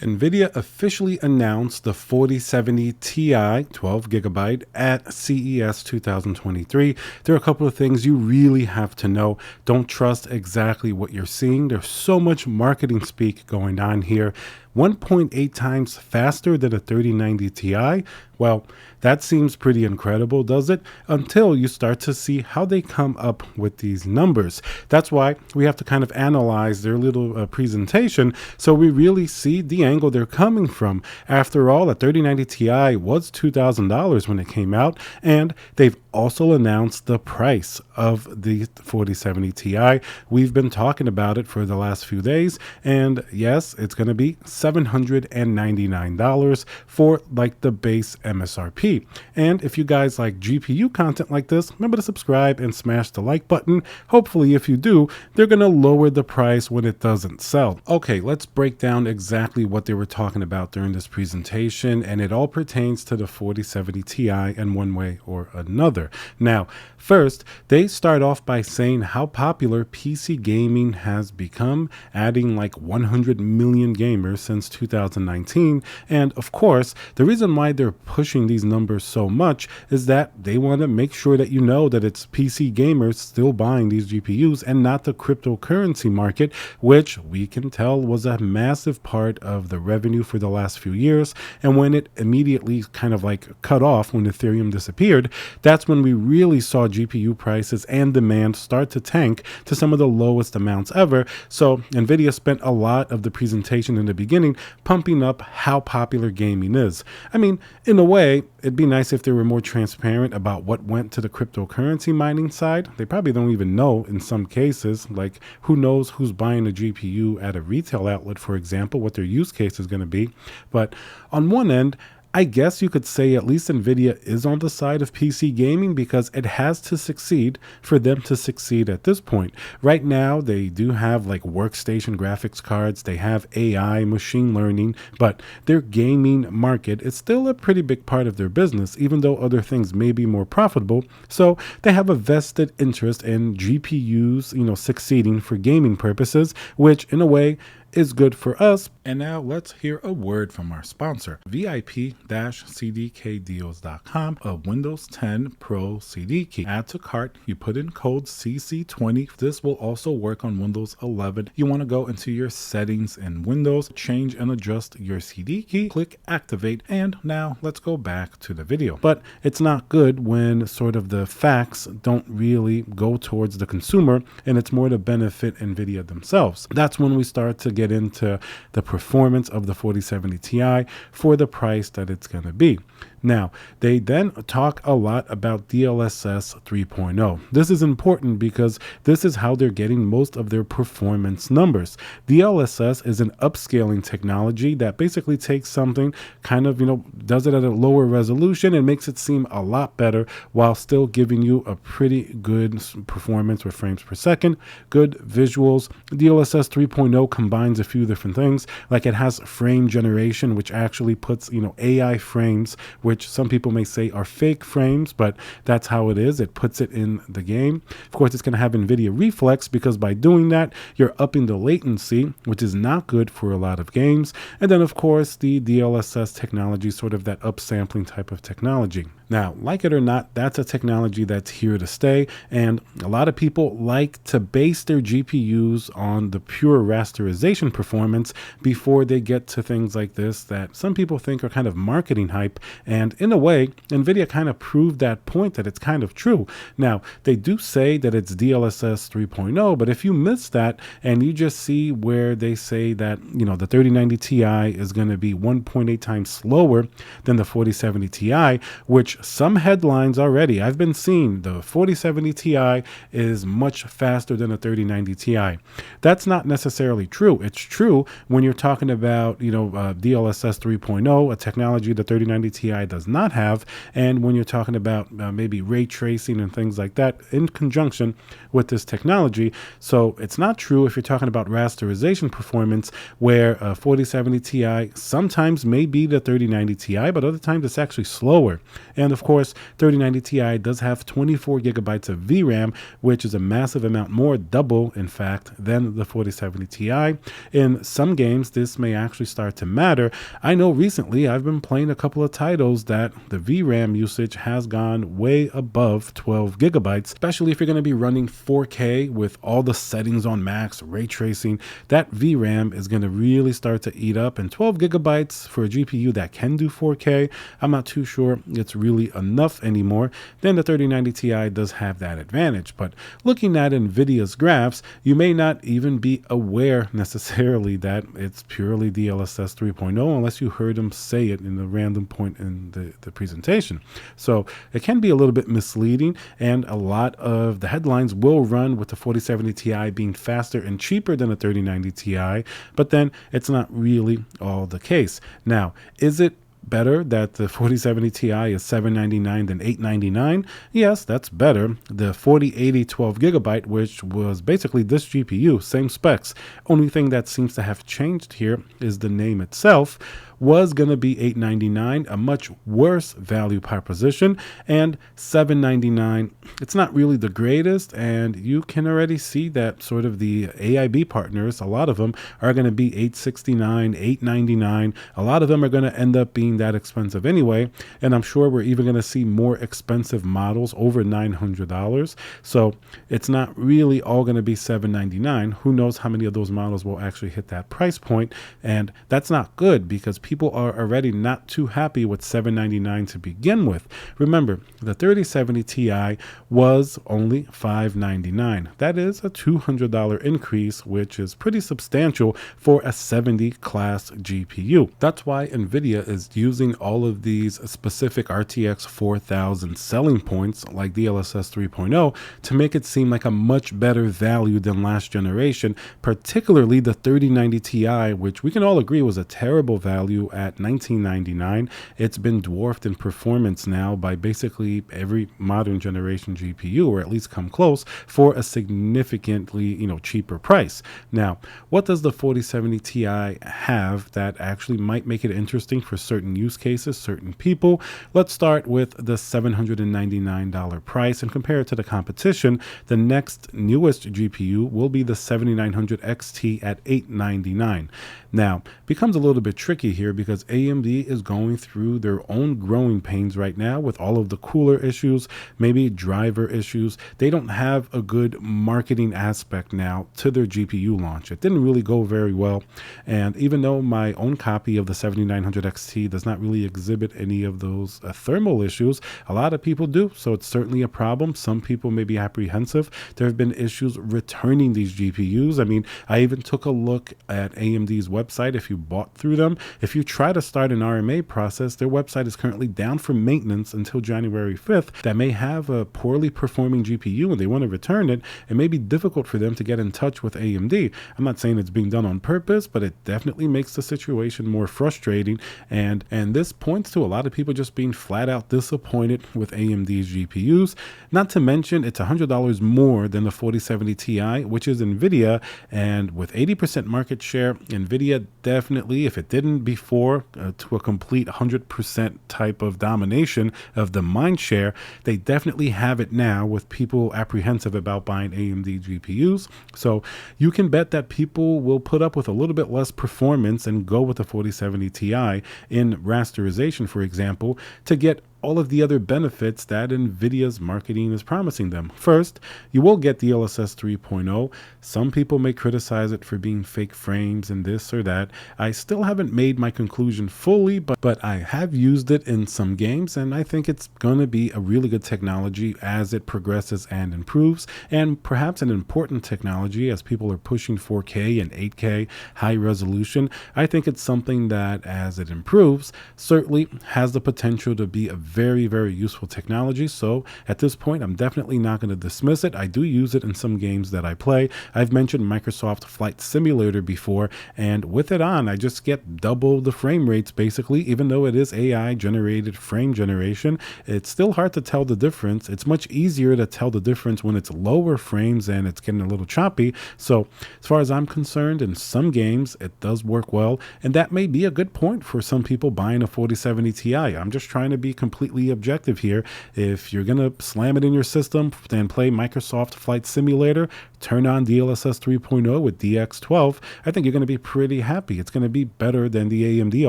Nvidia officially announced the 4070 Ti 12 gigabyte at CES 2023. There are a couple of things you really have to know. Don't trust exactly what you're seeing. There's so much marketing speak going on here. 1.8 times faster than a 3090 Ti. Well, that seems pretty incredible, does it? Until you start to see how they come up with these numbers. That's why we have to kind of analyze their little presentation so we really see the angle they're coming from. After all, a 3090 Ti was $2,000 when it came out, and they've also announced the price of the 4070 Ti. We've been talking about it for the last few days, and yes, it's going to be $799 for like the base MSRP. And if you guys like GPU content like this, remember to subscribe and smash the like button. Hopefully, if you do, they're going to lower the price when it doesn't sell. Okay, let's break down exactly what they were talking about during this presentation, and it all pertains to the 4070 Ti in one way or another. Now, first, they start off by saying how popular PC gaming has become, adding like 100 million gamers since 2019. And of course, the reason why they're pushing these numbers so much is that they want to make sure that you know that it's PC gamers still buying these GPUs and not the cryptocurrency market, which we can tell was a massive part of the revenue for the last few years. And when it immediately kind of like cut off when Ethereum disappeared, that's when we really saw GPU prices and demand start to tank to some of the lowest amounts ever. So Nvidia spent a lot of the presentation in the beginning pumping up how popular gaming is. I mean, in a way, it'd be nice if they were more transparent about what went to the cryptocurrency mining side. They probably don't even know in some cases. Like, who knows who's buying a GPU at a retail outlet, for example, what their use case is going to be. But on one end, I guess you could say at least Nvidia is on the side of PC gaming because it has to succeed for them to succeed at this point. Right now, they do have like workstation graphics cards, they have AI, machine learning, but their gaming market is still a pretty big part of their business, even though other things may be more profitable. So they have a vested interest in GPUs, succeeding for gaming purposes, which in a way is good for us. And now let's hear a word from our sponsor, VIP-CDKdeals.com, a Windows 10 Pro CD key. Add to cart, you put in code CC20. This will also work on Windows 11. You want to go into your settings in Windows, change and adjust your CD key, click activate, and now let's go back to the video. But it's not good when sort of the facts don't really go towards the consumer and it's more to benefit Nvidia themselves. That's when we start to get into the performance of the 4070 Ti for the price that it's going to be. Now, they then talk a lot about DLSS 3.0. This is important because this is how they're getting most of their performance numbers. DLSS is an upscaling technology that basically takes something, kind of, does it at a lower resolution and makes it seem a lot better while still giving you a pretty good performance with frames per second, good visuals. DLSS 3.0 combines a few different things, like it has frame generation, which actually puts, AI frames, which some people may say are fake frames, but that's how it is. It puts it in the game. Of course, it's going to have NVIDIA Reflex because by doing that, you're upping the latency, which is not good for a lot of games. And then, of course, the DLSS technology, sort of that upsampling type of technology. Now, like it or not, that's a technology that's here to stay. And a lot of people like to base their GPUs on the pure rasterization performance before they get to things like this that some people think are kind of marketing hype. And in a way, NVIDIA kind of proved that point that it's kind of true. Now, they do say that it's DLSS 3.0, but if you miss that and you just see where they say that, the 3090 Ti is going to be 1.8 times slower than the 4070 Ti, which some headlines already I've been seeing the 4070 Ti is much faster than a 3090 Ti. That's not necessarily true. It's true when you're talking about, DLSS 3.0, a technology the 3090 Ti does not have. And when you're talking about maybe ray tracing and things like that in conjunction with this technology. So it's not true if you're talking about rasterization performance, where a 4070 Ti sometimes may be the 3090 Ti, but other times it's actually slower. And of course, 3090 Ti does have 24 gigabytes of VRAM, which is a massive amount more, double in fact, than the 4070 Ti. In some games, this may actually start to matter. I know recently I've been playing a couple of titles that the VRAM usage has gone way above 12 gigabytes, especially if you're going to be running 4K with all the settings on max, ray tracing. That VRAM is going to really start to eat up, and 12 gigabytes for a GPU that can do 4K, I'm not too sure it's really enough anymore. Then the 3090 Ti does have that advantage, but looking at Nvidia's graphs, you may not even be aware necessarily that it's purely DLSS 3.0 unless you heard them say it in a random point in the presentation. So it can be a little bit misleading, and a lot of the headlines will run with the 4070 Ti being faster and cheaper than the 3090 Ti, but then it's not really all the case. Now, is it better that the 4070 Ti is $799 than $899? Yes, that's better. The 4080 12 gigabyte, which was basically this GPU, same specs. Only thing that seems to have changed here is the name itself. Was going to be $899, a much worse value proposition, and $799. It's not really the greatest, and you can already see that sort of the AIB partners, a lot of them are going to be $869, $899. A lot of them are going to end up being that expensive anyway, and I'm sure we're even going to see more expensive models over $900. So it's not really all going to be $799. Who knows how many of those models will actually hit that price point, and that's not good because people are already not too happy with $799 to begin with. Remember, the 3070 Ti was only $599. That is a $200 increase, which is pretty substantial for a 70 class GPU. That's why Nvidia is using all of these specific RTX 4000 selling points like DLSS 3.0 to make it seem like a much better value than last generation, particularly the 3090 Ti, which we can all agree was a terrible value at $1999. It's been dwarfed in performance now by basically every modern generation GPU, or at least come close, for a significantly, cheaper price. Now, what does the 4070 Ti have that actually might make it interesting for certain use cases, certain people? Let's start with the $799 price and compare it to the competition. The next newest GPU will be the 7900 XT at $899. Now, becomes a little bit tricky here because AMD is going through their own growing pains right now with all of the cooler issues, maybe driver issues. They don't have a good marketing aspect now to their GPU launch. It didn't really go very well. And even though my own copy of the 7900 XT does not really exhibit any of those thermal issues, a lot of people do. So it's certainly a problem. Some people may be apprehensive. There have been issues returning these GPUs. I mean, I even took a look at AMD's website. If you bought through them, if you try to start an RMA process, their website is currently down for maintenance until January 5th. That may have a poorly performing GPU and they want to return it. It may be difficult for them to get in touch with AMD. I'm not saying it's being done on purpose, but it definitely makes the situation more frustrating. And this points to a lot of people just being flat out disappointed with AMD's GPUs. Not to mention it's $100 more than the 4070 Ti, which is Nvidia. And with 80% market share, Nvidia definitely, if it didn't before, to a complete 100% type of domination of the mind share, they definitely have it now with people apprehensive about buying AMD GPUs. So you can bet that people will put up with a little bit less performance and go with the 4070 Ti in rasterization, for example, to get all of the other benefits that Nvidia's marketing is promising them. First, you will get DLSS 3.0. Some people may criticize it for being fake frames and this or that. I still haven't made my conclusion fully, but I have used it in some games, and I think it's going to be a really good technology as it progresses and improves, and perhaps an important technology as people are pushing 4K and 8K high resolution. I think it's something that, as it improves, certainly has the potential to be a very, very useful technology. So at this point, I'm definitely not going to dismiss it. I do use it in some games that I play. I've mentioned Microsoft Flight Simulator before, and with it on, I just get double the frame rates basically. Even though it is AI generated frame generation, it's still hard to tell the difference. It's much easier to tell the difference when it's lower frames and it's getting a little choppy. So as far as I'm concerned, in some games, it does work well, and that may be a good point for some people buying a 4070 Ti. I'm just trying to be completely objective here. If you're going to slam it in your system and play Microsoft Flight Simulator, turn on DLSS 3.0 with DX12, I think you're going to be pretty happy. It's going to be better than the AMD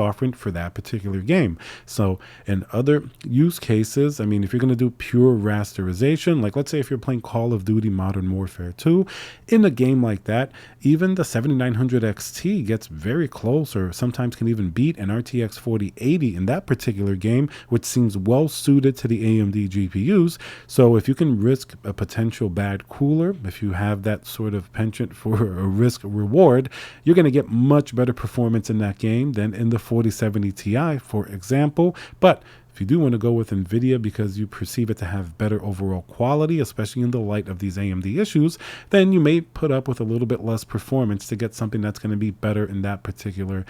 offering for that particular game. So in other use cases, I mean, if you're going to do pure rasterization, like let's say if you're playing Call of Duty Modern Warfare 2, in a game like that, even the 7900 XT gets very close, or sometimes can even beat an RTX 4080 in that particular game, which seems well suited to the AMD GPUs. So if you can risk a potential bad cooler, if you have that sort of penchant for a risk reward, you're going to get much better performance in that game than in the 4070 Ti, for example. But if you do want to go with Nvidia because you perceive it to have better overall quality, especially in the light of these AMD issues, then you may put up with a little bit less performance to get something that's going to be better in that particular,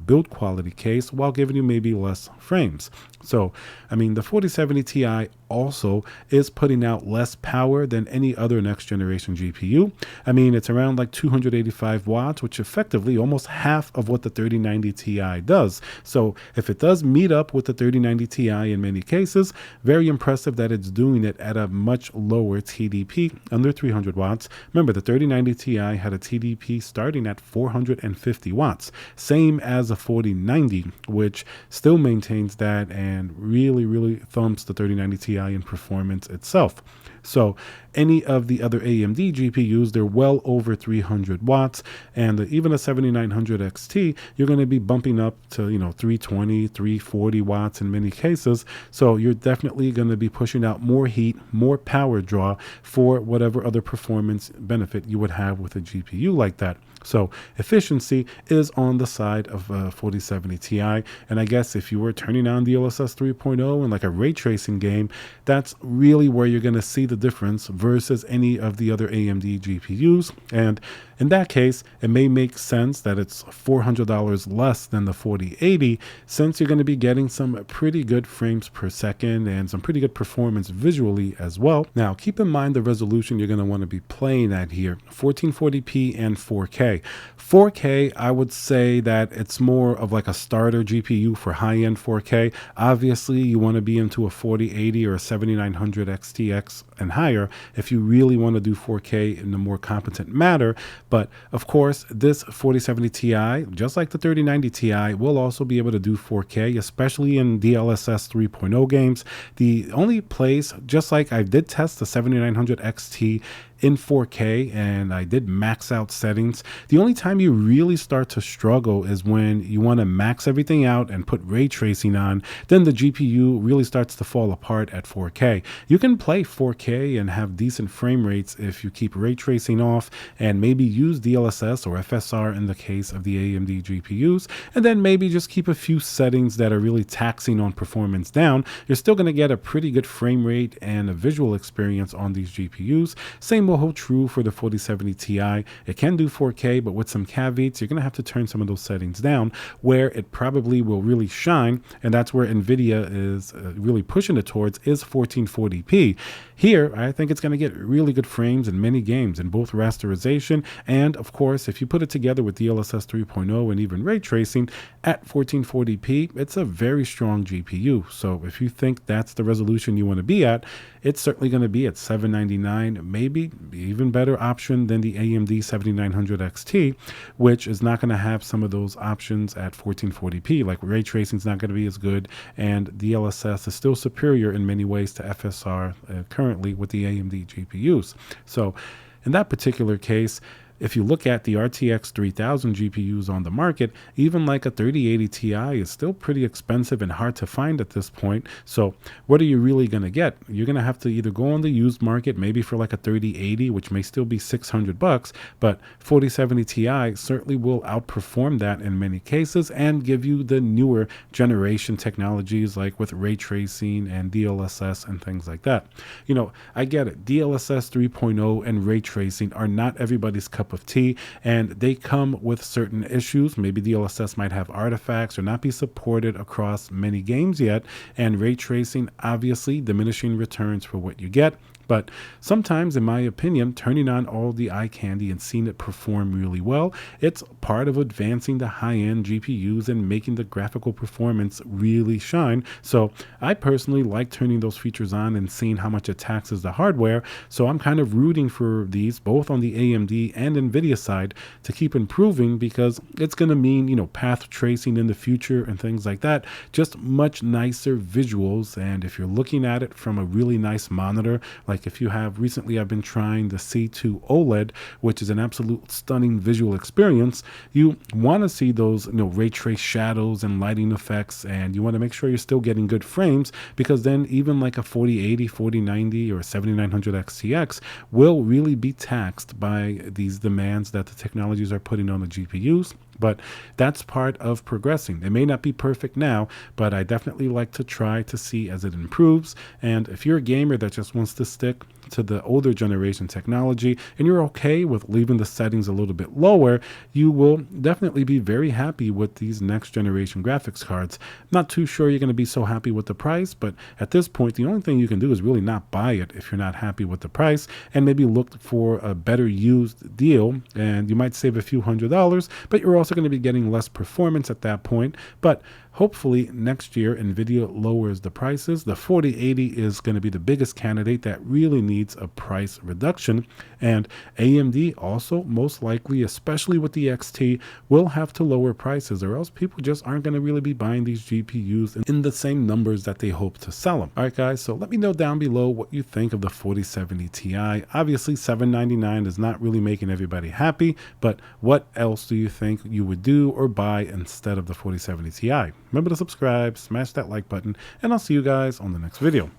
build quality case, while giving you maybe less frames. So, I mean, the 4070 Ti also is putting out less power than any other next generation GPU. I mean, it's around like 285 watts, which effectively almost half of what the 3090 Ti does. So if it does meet up with the 3090 Ti in many cases, very impressive that it's doing it at a much lower TDP, under 300 watts. Remember, the 3090 Ti had a TDP starting at 450 watts, same as a 4090, which still maintains that and really, really thumps the 3090 Ti in performance itself. So any of the other AMD GPUs, they're well over 300 watts, and even a 7900 XT, you're going to be bumping up to 320, 340 watts in many cases. So you're definitely going to be pushing out more heat, more power draw for whatever other performance benefit you would have with a GPU like that. So efficiency is on the side of 4070 Ti, and I guess if you were turning on DLSS 3.0 in like a ray tracing game, that's really where you're going to see the difference versus any of the other AMD GPUs. And in that case, it may make sense that it's $400 less than the 4080, since you're going to be getting some pretty good frames per second and some pretty good performance visually as well. Now, keep in mind the resolution you're going to want to be playing at here, 1440p and 4K. 4K, I would say that it's more of like a starter GPU for high-end 4K. Obviously, you want to be into a 4080 or a 7900 XTX and higher if you really want to do 4K in a more competent manner. But of course, this 4070 Ti, just like the 3090 Ti, will also be able to do 4K, especially in DLSS 3.0 games. The only place, just like I did test the 7900 XT in 4K and I did max out settings, the only time you really start to struggle is when you want to max everything out and put ray tracing on. Then the GPU really starts to fall apart at 4K. You can play 4K and have decent frame rates if you keep ray tracing off and maybe use DLSS or FSR in the case of the AMD GPUs, and then maybe just keep a few settings that are really taxing on performance down. You're still going to get a pretty good frame rate and a visual experience on these GPUs. Same will hold true for the 4070 Ti. It can do 4K, but with some caveats, you're going to have to turn some of those settings down. Where it probably will really shine, and that's where Nvidia is really pushing it towards, is 1440p. Here, I think it's going to get really good frames in many games in both rasterization and, of course, if you put it together with DLSS 3.0 and even ray tracing at 1440p, it's a very strong GPU. So if you think that's the resolution you want to be at, it's certainly going to be at $799, maybe even better option than the AMD 7900 XT, which is not going to have some of those options at 1440p. Like ray tracing is not going to be as good, and DLSS is still superior in many ways to FSR currently with the AMD GPUs. So in that particular case, if you look at the RTX 3000 GPUs on the market, even like a 3080 Ti is still pretty expensive and hard to find at this point. So what are you really going to get? You're going to have to either go on the used market, maybe for like a 3080, which may still be $600, but 4070 Ti certainly will outperform that in many cases and give you the newer generation technologies like with ray tracing and DLSS and things like that. You know, I get it. DLSS 3.0 and ray tracing are not everybody's cup of tea, and they come with certain issues. Maybe DLSS might have artifacts or not be supported across many games yet, and ray tracing obviously diminishing returns for what you get. But sometimes, in my opinion, turning on all the eye candy and seeing it perform really well, it's part of advancing the high-end GPUs and making the graphical performance really shine. So I personally like turning those features on and seeing how much it taxes the hardware. So I'm kind of rooting for these, both on the AMD and Nvidia side, to keep improving, because it's going to mean, you know, path tracing in the future and things like that, just much nicer visuals. And if you're looking at it from a really nice monitor, like if you have, recently I've been trying the C2 OLED, which is an absolute stunning visual experience. You want to see those, you know, ray trace shadows and lighting effects, and you want to make sure you're still getting good frames, because then even like a 4080, 4090, or 7900 XTX will really be taxed by these demands that the technologies are putting on the GPUs. But that's part of progressing. It may not be perfect now, but I definitely like to try to see as it improves. And if you're a gamer that just wants to stick to the older generation technology and you're okay with leaving the settings a little bit lower, you will definitely be very happy with these next generation graphics cards. Not too sure you're going to be so happy with the price, but at this point, the only thing you can do is really not buy it if you're not happy with the price, and maybe look for a better used deal, and you might save a few $100s, but you're also going to be getting less performance at that point. But hopefully next year Nvidia lowers the prices. The 4080 is going to be the biggest candidate that really needs a price reduction, and AMD also most likely, especially with the XT, will have to lower prices, or else people just aren't going to really be buying these GPUs in the same numbers that they hope to sell them. All right, guys, so let me know down below what you think of the 4070 Ti. Obviously $799 is not really making everybody happy, but what else do you think you would do or buy instead of the 4070 Ti? Remember to subscribe, smash that like button, and I'll see you guys on the next video.